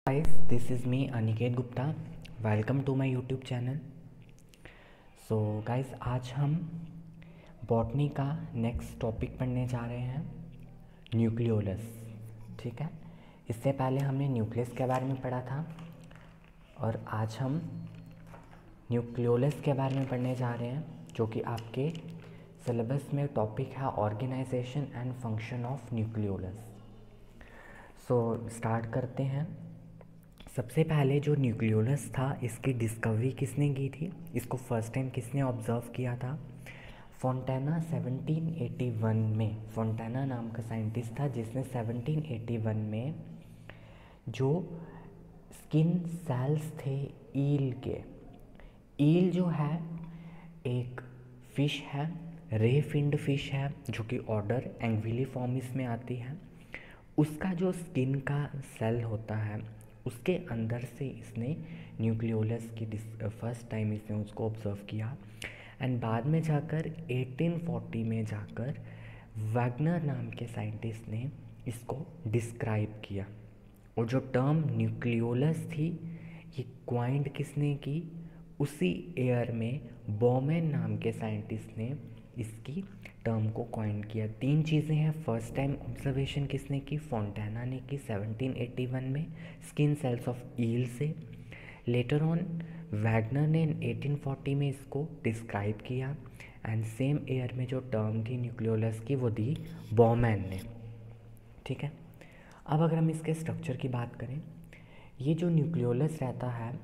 Guys, this is me Aniket Gupta. Welcome to my YouTube channel. So guys, आज हम botany का next topic पढ़ने जा रहे हैं, न्यूक्लियोलस। ठीक है, इससे पहले हमने न्यूक्लियस के बारे में पढ़ा था और आज हम न्यूक्लियोलस के बारे में पढ़ने जा रहे हैं, जो कि आपके सिलेबस में टॉपिक है organisation and function of nucleolus. So start करते हैं। सबसे पहले जो न्यूक्लियोलस था, इसकी डिस्कवरी किसने की थी, इसको फर्स्ट टाइम किसने ऑब्ज़र्व किया था? फोंटाना 1781 में। फोंटाना नाम का साइंटिस्ट था जिसने 1781 में जो स्किन सेल्स थे ईल के, ईल जो है एक फ़िश है, रे फिन्ड फिश है, जो कि ऑर्डर एंग्विलीफॉर्मिस में आती है। उसका जो स्किन का सेल होता है उसके अंदर से इसने न्यूक्लियोलस की फर्स्ट टाइम इसने उसको ऑब्ज़र्व किया। एंड बाद में जाकर 1840 में जाकर वैगनर नाम के साइंटिस्ट ने इसको डिस्क्राइब किया। और जो टर्म न्यूक्लियोलस थी ये क्वाइंड किसने की? उसी ईयर में बोमेन नाम के साइंटिस्ट ने इसकी टर्म को क्वाइंड किया। तीन चीज़ें हैं। फर्स्ट टाइम ऑब्जर्वेशन किसने की? फोंटाना ने की 1781 में स्किन सेल्स ऑफ ईल से। लेटर ऑन वैगनर ने 1840 में इसको डिस्क्राइब किया एंड सेम ईयर में जो टर्म थी न्यूक्लियोलस की वो दी बोमेन ने। ठीक है, अब अगर हम इसके स्ट्रक्चर की बात करें, ये जो न्यूक्लियोलस रहता है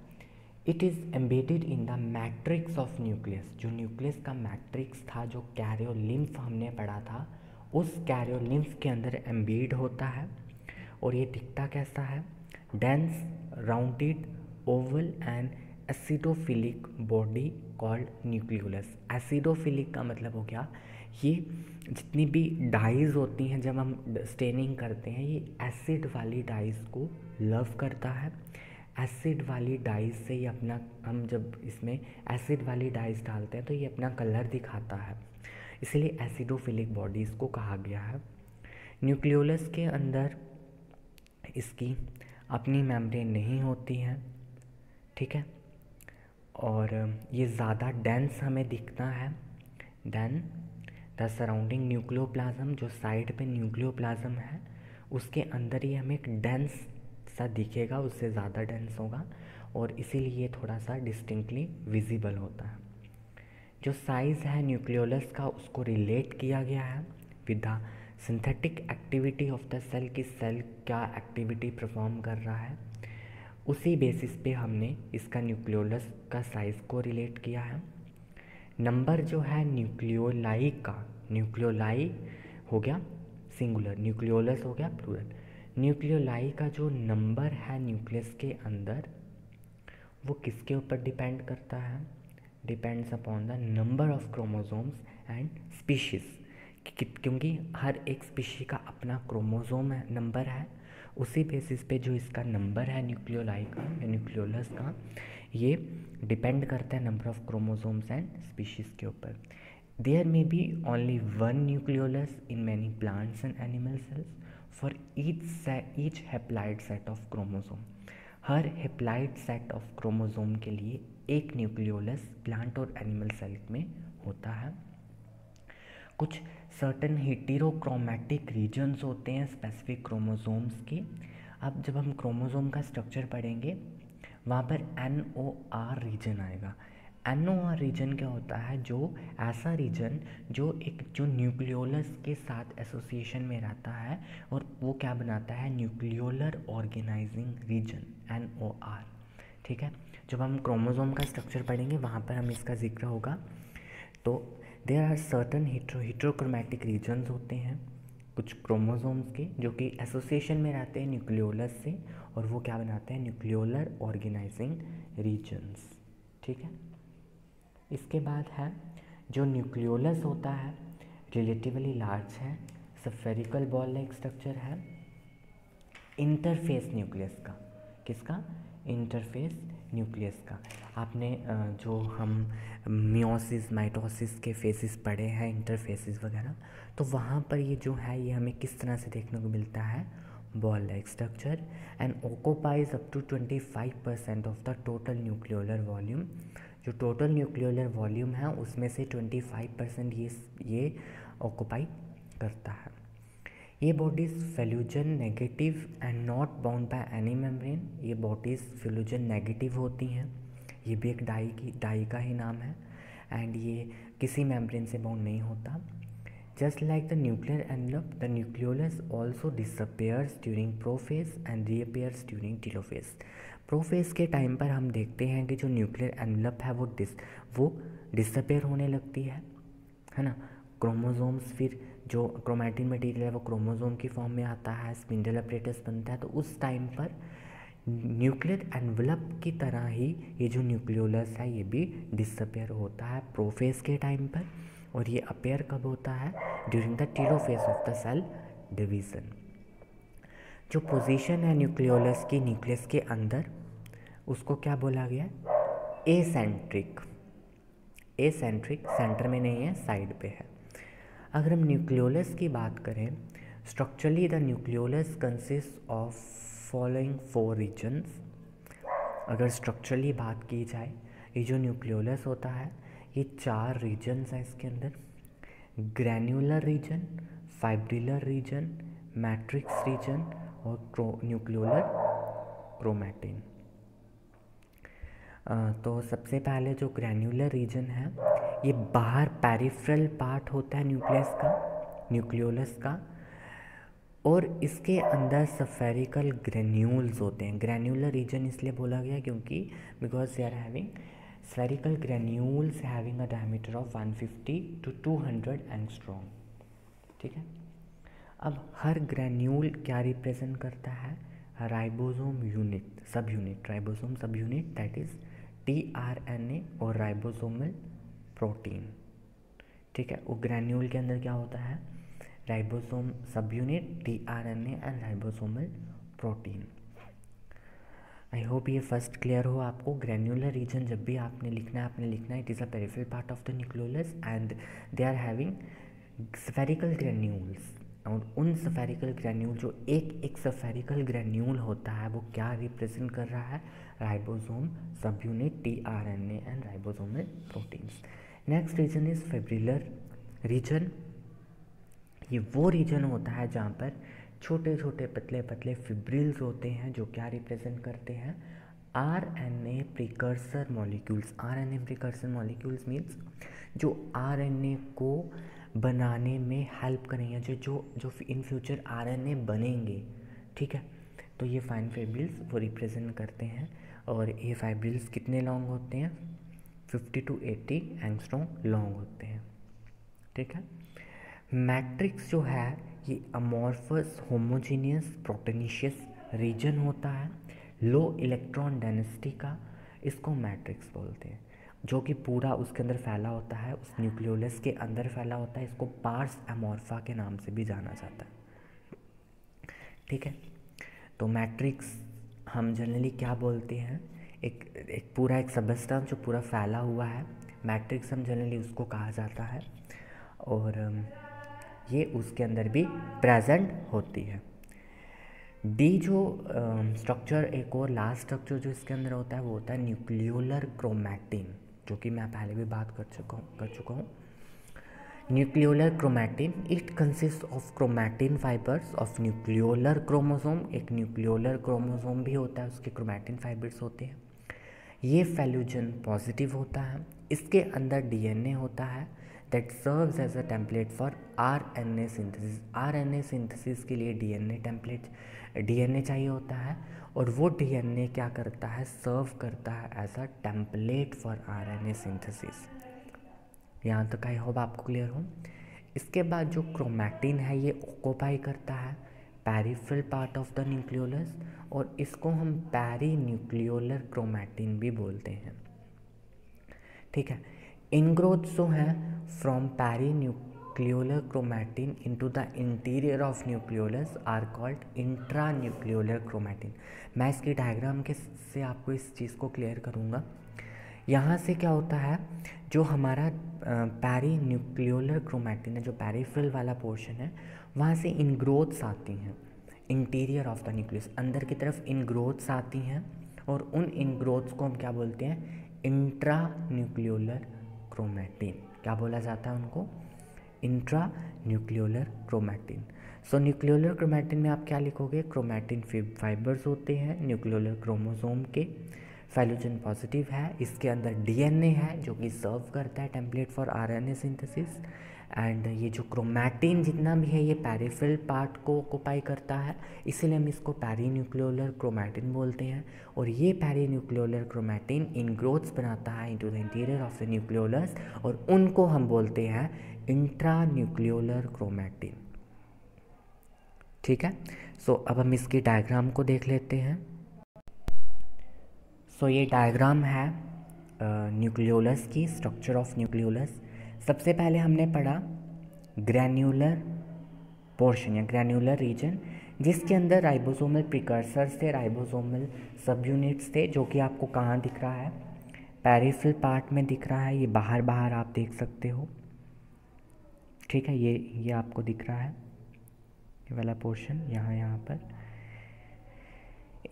it is embedded in the matrix of nucleus. जो न्यूक्लियस का मैट्रिक्स था, जो कैरियोलिम्फ हमने पढ़ा था, उस कैरियोलिम्फ के अंदर एम्बेड होता है। और ये दिखता कैसा है? Dense rounded Oval and acidophilic body called nucleolus. Acidophilic का मतलब हो गया ये जितनी भी डाइज होती हैं जब हम स्टेनिंग करते हैं, ये एसिड वाली डाइज को लव करता है। एसिड वाली डाइज से ये अपना, हम जब इसमें एसिड वाली डाइज डालते हैं तो ये अपना कलर दिखाता है, इसलिए एसिडोफिलिक बॉडीज़ को कहा गया है। न्यूक्लियोलस के अंदर इसकी अपनी मेम्ब्रेन नहीं होती है। ठीक है, और ये ज़्यादा डेंस हमें दिखता है देन द सराउंडिंग न्यूक्लियोप्लाज्म। जो साइड पे न्यूक्लियोप्लाज्म है उसके अंदर ये हमें एक डेंस सा दिखेगा, उससे ज़्यादा डेंस होगा और इसीलिए ये थोड़ा सा डिस्टिंक्टली विजिबल होता है। जो साइज़ है न्यूक्लियोलस का उसको रिलेट किया गया है with the synthetic activity of the cell, कि सेल क्या एक्टिविटी परफॉर्म कर रहा है। उसी बेसिस पे हमने इसका न्यूक्लियोलस का साइज़ को रिलेट किया है। नंबर जो है न्यूक्लियोलाई का, न्यूक्लियोलाई हो गया सिंगुलर, न्यूक्लियोलस हो गया प्लूरल। न्यूक्लियोलाई का जो नंबर है न्यूक्लियस के अंदर वो किसके ऊपर डिपेंड करता है? Depends upon the number of chromosomes and species, क्योंकि हर एक स्पीशी का अपना क्रोमोसोम है, नंबर है। उसी बेसिस पे जो इसका नंबर है न्यूक्लियोलाई का या न्यूक्लियोलस का, ये डिपेंड करता है number of chromosomes and species के ऊपर। There may be only one nucleolus in many plants and animal cells for each haploid set of chromosome. हर हैप्लॉइड सेट ऑफ क्रोमोसोम के लिए एक न्यूक्लियोलस प्लांट और एनिमल सेल में होता है। कुछ सर्टन हेटेरोक्रोमैटिक रीजन्स होते हैं स्पेसिफिक क्रोमोसोम्स के। अब जब हम क्रोमोसोम का स्ट्रक्चर पढ़ेंगे वहाँ पर NOR रीजन आएगा। NOR रीजन क्या होता है? जो ऐसा रीजन जो न्यूक्लियोलस के साथ एसोसिएशन में रहता है और वो क्या बनाता है? Nucleolar organising region, NOR। ठीक है, जब हम क्रोमोसोम का स्ट्रक्चर पढ़ेंगे वहाँ पर हम इसका जिक्र होगा। तो देयर आर सर्टन हेटेरोक्रोमैटिक रीजन्स होते हैं कुछ क्रोमोसोम्स के, जो कि एसोसिएशन में रहते हैं न्यूक्लियोलस से, और वो क्या बनाते हैं? Nucleolar organising regions. ठीक है, इसके बाद है जो न्यूक्लियोलस होता है रिलेटिवली लार्ज है, स्फेरिकल बॉल लाइक स्ट्रक्चर है। इंटरफेस न्यूक्लियस का, किसका? इंटरफेस न्यूक्लियस का। आपने जो हम मियोसिस माइटोसिस के फेसिस पढ़े हैं, इंटरफेसिस वगैरह, तो वहाँ पर ये जो है ये हमें किस तरह से देखने को मिलता है? ball like structure and occupies up to 25% of the total nuclear volume। जो टोटल न्यूक्लियर वॉल्यूम है उसमें से 25% ये ऑक्यूपाई करता है। ये bodies fusion negative and not bound by any membrane. ये बॉडीज फ्यूजन नेगेटिव होती हैं, ये भी एक डाई का ही नाम है, एंड ये किसी मेम्ब्रेन से बाउंड नहीं होता। Just like the nuclear envelope, the nucleolus also disappears during prophase and reappears during telophase. Prophase के टाइम पर हम देखते हैं कि जो न्यूक्लियर एनवलप है वो डिसअपेयर होने लगती है ना। क्रोमोसोम्स, फिर जो क्रोमैटिन मटेरियल है वो क्रोमोसोम की फॉर्म में आता है, स्पिंडल अपरेटस बनता है। तो उस टाइम पर न्यूक्लियर एनवलप की तरह ही ये जो न्यूक्लियोलस है ये भी डिसअपेयर होता है प्रोफेज के टाइम पर, और ये अपेयर कब होता है? During the telophase of the cell division. जो पोजीशन है न्यूक्लियोलस की न्यूक्लियस के अंदर उसको क्या बोला गया? एसेंट्रिक। एसेंट्रिक, सेंटर में नहीं है, साइड पे है। अगर हम न्यूक्लियोलस की बात करें, structurally the nucleolus consist of following 4 regions. अगर स्ट्रक्चरली बात की जाए, ये जो न्यूक्लियोलस होता है ये 4 रीजन्स हैं इसके अंदर। Granular region, fibrillar region, matrix region और न्यूक्लियोलर क्रोमैटिन। तो सबसे पहले जो ग्रैन्युलर रीजन है ये बाहर पेरिफेरल पार्ट होता है न्यूक्लियोलस का, और इसके अंदर स्फेरिकल ग्रेन्यूल्स होते हैं। ग्रैन्युलर रीजन इसलिए बोला गया क्योंकि because they are having spherical granules having a diameter of 150 to 200 angstrom. ठीक है, अब हर ग्रेन्यूल क्या रिप्रेजेंट करता है? Ribosome unit, sub unit, ribosome sub unit, that is tRNA और राइबोसोमल प्रोटीन। ठीक है, वो ग्रेन्यूल के अंदर क्या होता है? Ribosome sub unit, tRNA and ribosomal protein. I hope ये फर्स्ट क्लियर हो आपको। ग्रेन्युलर रीजन जब भी आपने लिखना है it is a peripheral part of the nucleolus and they are having spherical granules. और उन स्फेरिकल ग्रेन्यूल, जो एक स्फेरिकल ग्रेन्यूल होता है वो क्या रिप्रेजेंट कर रहा है? Ribosome sub unit, tRNA and ribosomal proteins. Next region is fibrillar region. ये वो रीजन होता है जहाँ पर छोटे छोटे पतले पतले फिब्रिल्स होते हैं जो क्या रिप्रेजेंट करते हैं? RNA precursor molecules. RNA precursor molecules means जो RNA को बनाने में हेल्प करेंगे, जो इन फ्यूचर RNA बनेंगे। ठीक है, तो ये फाइन फाइब्रिल्स वो रिप्रेजेंट करते हैं। और ये फाइब्रिल्स कितने लॉन्ग होते हैं? 50 to 80 एंगस्ट्रॉम लॉन्ग होते हैं। ठीक है, मैट्रिक्स जो है ये अमॉर्फस होमोजीनियस प्रोटेनिशियस रीजन होता है, लो इलेक्ट्रॉन डेंसिटी का, इसको मैट्रिक्स बोलते हैं। जो कि पूरा उसके अंदर फैला होता है, उस न्यूक्लियोलस के अंदर फैला होता है, इसको पार्स एमॉर्फा के नाम से भी जाना जाता है। ठीक है, तो मैट्रिक्स हम जनरली क्या बोलते हैं? एक पूरा एक सबस्टेंस जो पूरा फैला हुआ है, मैट्रिक्स हम जनरली उसको कहा जाता है, और ये उसके अंदर भी प्रेजेंट होती है। डी जो स्ट्रक्चर, एक और लास्ट स्ट्रक्चर जो इसके अंदर होता है वो होता है न्यूक्लियोलर क्रोमैटिन, जो कि मैं पहले भी बात कर चुका हूँ। Nucleolar chromatin, it consist of chromatin fibres of nucleolar chromosome. एक न्यूक्लियोलर क्रोमोसोम भी होता है, उसके क्रोमैटिन फाइबर्स होते हैं। ये फेल्यूजन पॉजिटिव होता है। इसके अंदर डीएनए होता है that serves as a template for RNA synthesis. RNA synthesis के लिए डीएनए चाहिए होता है, और वो डीएनए क्या करता है? सर्व करता है as a template for RNA synthesis. यहाँ तक आई होप आपको क्लियर हो। इसके बाद जो क्रोमैटिन है ये ऑक्यूपाई करता है peripheral part of the nucleolus, और इसको हम पेरी न्यूक्लियोलर क्रोमैटिन भी बोलते हैं। ठीक है, इनग्रोथ जो है from peri nucleolar chromatin into the interior of nucleolus are called intra nucleolar chromatin. मैं इसकी डायग्राम के से आपको इस चीज़ को क्लियर करूँगा। यहाँ से क्या होता है, जो हमारा पेरी न्यूक्लियोलर क्रोमैटिन है, जो पेरिफेरल वाला पोर्शन है, वहाँ से इनग्रोथ्स आती हैं। इंटीरियर ऑफ द न्यूक्लियस, अंदर की तरफ इनग्रोथ्स आती हैं और उन इनग्रोथ्स को हम क्या बोलते हैं, इंट्रा न्यूक्लियोलर क्रोमैटिन। क्या बोला जाता है उनको, इंट्रा न्यूक्लियोलर क्रोमैटिन। सो न्यूक्लियोलर क्रोमैटिन में आप क्या लिखोगे, क्रोमैटिन फाइबर्स होते हैं न्यूक्लियोलर क्रोमोसोम के, फाइलोजन पॉजिटिव है, इसके अंदर डीएनए है जो कि सर्व करता है template for RNA synthesis. And ये जो क्रोमैटिन जितना भी है ये पेरिफेरल पार्ट को ऑक्युपाई करता है, इसीलिए हम इसको पेरीन्यूक्लियोलर क्रोमैटिन बोलते हैं। और ये पेरीन्यूक्लियोलर क्रोमैटिन इनग्रोथ्स बनाता है into the interior of the nucleolus, और उनको हम बोलते हैं इंट्रा न्यूक्लियोलर क्रोमैटिन। ठीक है। सो अब हम इसकी डायग्राम को देख लेते हैं। सो ये डायग्राम है न्यूक्लियोलस की, स्ट्रक्चर ऑफ न्यूक्लियोलस। सबसे पहले हमने पढ़ा ग्रैन्युलर पोर्शन या ग्रैन्युलर रीजन, जिसके अंदर राइबोसोमल प्रिकर्सर्स थे, राइबोसोमल सब यूनिट्स थे, जो कि आपको कहाँ दिख रहा है, पेरिफेरल पार्ट में दिख रहा है। ये बाहर बाहर आप देख सकते हो। ठीक है, ये आपको दिख रहा है, ये वाला पोर्शन यहाँ पर।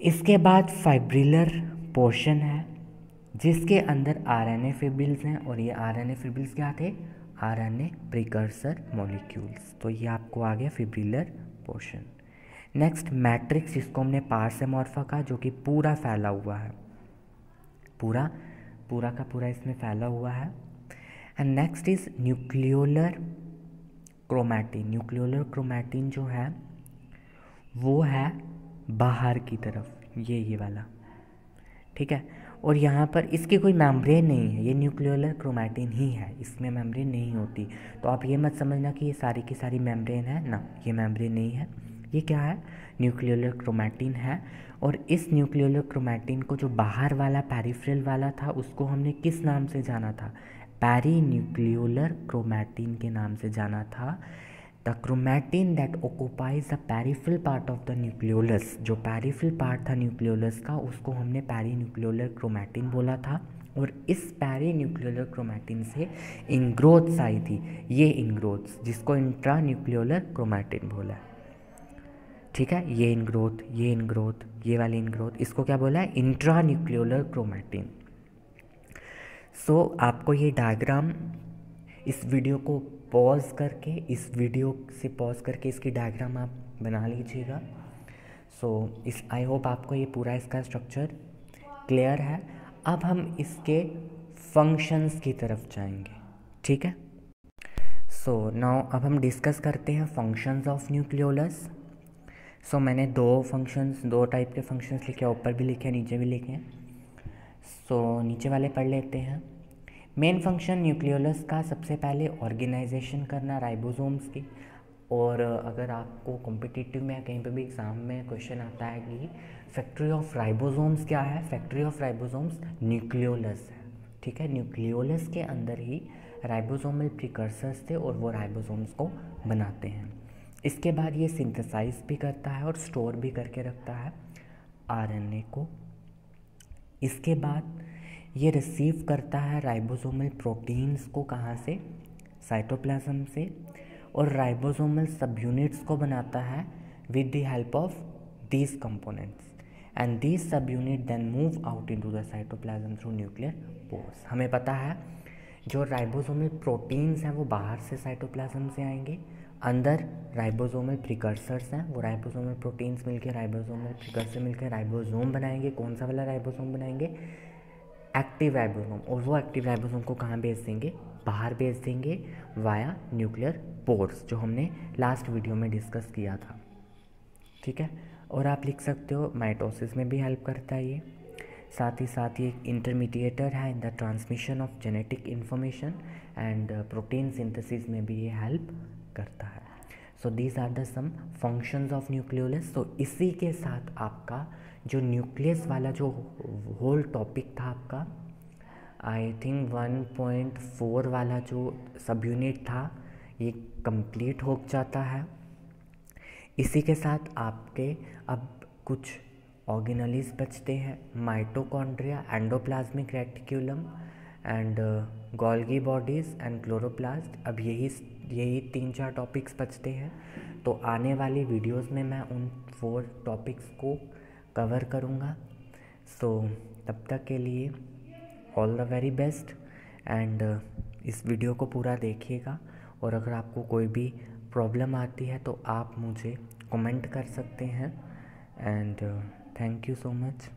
इसके बाद फाइब्रिलर पोर्शन है जिसके अंदर आरएनए फिब्रिल्स हैं, और ये आरएनए फिब्रिल्स क्या थे, आरएनए प्रिकर्सर मॉलिक्यूल्स। तो ये आपको आ गया फिब्रिलर पोर्शन। नेक्स्ट मैट्रिक्स, जिसको हमने पार्स एमॉर्फा कहा, जो कि पूरा फैला हुआ है, पूरा का पूरा इसमें फैला हुआ है। And next is nucleolar chromatin. Nucleolar chromatin जो है वो है बाहर की तरफ, ये वाला। ठीक है, और यहाँ पर इसकी कोई मेम्ब्रेन नहीं है, ये न्यूक्लियोलर क्रोमैटिन ही है, इसमें मेम्ब्रेन नहीं होती। तो आप ये मत समझना कि ये सारी की सारी मेम्ब्रेन है ना, ये मेम्ब्रेन नहीं है, ये क्या है, न्यूक्लियोलर क्रोमैटिन है। और इस न्यूक्लियोलर क्रोमैटिन को जो बाहर वाला पेरिफेरल वाला था उसको हमने किस नाम से जाना था, पेरीन्यूक्लियोलर क्रोमैटिन के नाम से जाना था। The chromatin that occupies the peripheral part of the nucleolus, जो पेरिफेरल पार्ट था न्यूक्लियोलस का, उसको हमने पेरीन्यूक्लियोलर क्रोमैटिन बोला था। और इस पेरीन्यूक्लियोलर क्रोमैटिन से इनग्रोथ्स आई थी, ये इनग्रोथ्स जिसको इंट्रा न्यूक्लियोलर क्रोमैटिन बोला है। ठीक है, ये इनग्रोथ, ये इनग्रोथ, ये वाली इनग्रोथ, इसको क्या बोला है, इंट्रा न्यूक्लियोलर क्रोमैटिन। सो आपको ये डायग्राम, इस वीडियो को पॉज करके, इस वीडियो से पॉज करके इसकी डायग्राम आप बना लीजिएगा। सो इस आई होप आपको ये पूरा इसका स्ट्रक्चर क्लियर है। अब हम इसके फंक्शंस की तरफ जाएंगे। ठीक है, सो नाउ अब हम डिस्कस करते हैं फंक्शंस ऑफ न्यूक्लियोलस। सो मैंने दो टाइप के फंक्शंस लिखे, ऊपर भी लिखे नीचे भी लिखे। सो नीचे वाले पढ़ लेते हैं। मेन फंक्शन न्यूक्लियोलस का सबसे पहले ऑर्गेनाइजेशन करना राइबोसोम्स की। और अगर आपको कॉम्पिटिटिव में कहीं पे भी एग्ज़ाम में क्वेश्चन आता है कि फैक्ट्री ऑफ राइबोसोम्स क्या है, फैक्ट्री ऑफ राइबोसोम्स न्यूक्लियोलस है। ठीक है, न्यूक्लियोलस के अंदर ही राइबोसोमल प्रिकर्सर्स थे और वो राइबोसोम्स को बनाते हैं। इसके बाद ये सिंथेसाइज भी करता है और स्टोर भी करके रखता है आरएनए को। इसके बाद ये रिसीव करता है राइबोसोमल प्रोटीन्स को, कहाँ से, साइटोप्लाज्म से, और राइबोसोमल सब यूनिट्स को बनाता है with the help of these components, and these sub unit then move out into the cytoplasm through nuclear pores. हमें पता है जो राइबोसोमल प्रोटीन्स हैं वो बाहर से साइटोप्लाज्म से आएंगे, अंदर राइबोसोमल प्रिकर्सर्स हैं, वो राइबोसोमल प्रोटीन्स मिलकर राइबोसोमल प्रिकर्सर मिलकर राइबोसोम बनाएंगे। कौन सा वाला राइबोसोम बनाएंगे, एक्टिव राइबोसोम। और वो एक्टिव राइबोसोम को कहाँ भेज देंगे, बाहर भेज देंगे वाया न्यूक्लियर पोर्स, जो हमने लास्ट वीडियो में डिस्कस किया था। ठीक है, और आप लिख सकते हो माइटोसिस में भी हेल्प करता है ये। साथ ही साथ ये एक इंटरमीडिएटर है in the transmission of genetic information, and protein synthesis में भी ये हेल्प करता है। So these are the some functions of nucleolus. तो इसी के साथ आपका जो न्यूक्लियस वाला जो होल टॉपिक था आपका, आई थिंक 1.4 वाला जो सब यूनिट था, ये कंप्लीट हो जाता है। इसी के साथ आपके अब कुछ ऑर्गेनेल्स बचते हैं, mitochondria, endoplasmic reticulum and Golgi bodies and chloroplast. अब यही 3-4 टॉपिक्स बचते हैं। तो आने वाली वीडियोस में मैं उन 4 टॉपिक्स को कवर करूँगा। सो तब तक के लिए all the very best and इस वीडियो को पूरा देखिएगा। और अगर आपको कोई भी प्रॉब्लम आती है तो आप मुझे कमेंट कर सकते हैं and thank you so much.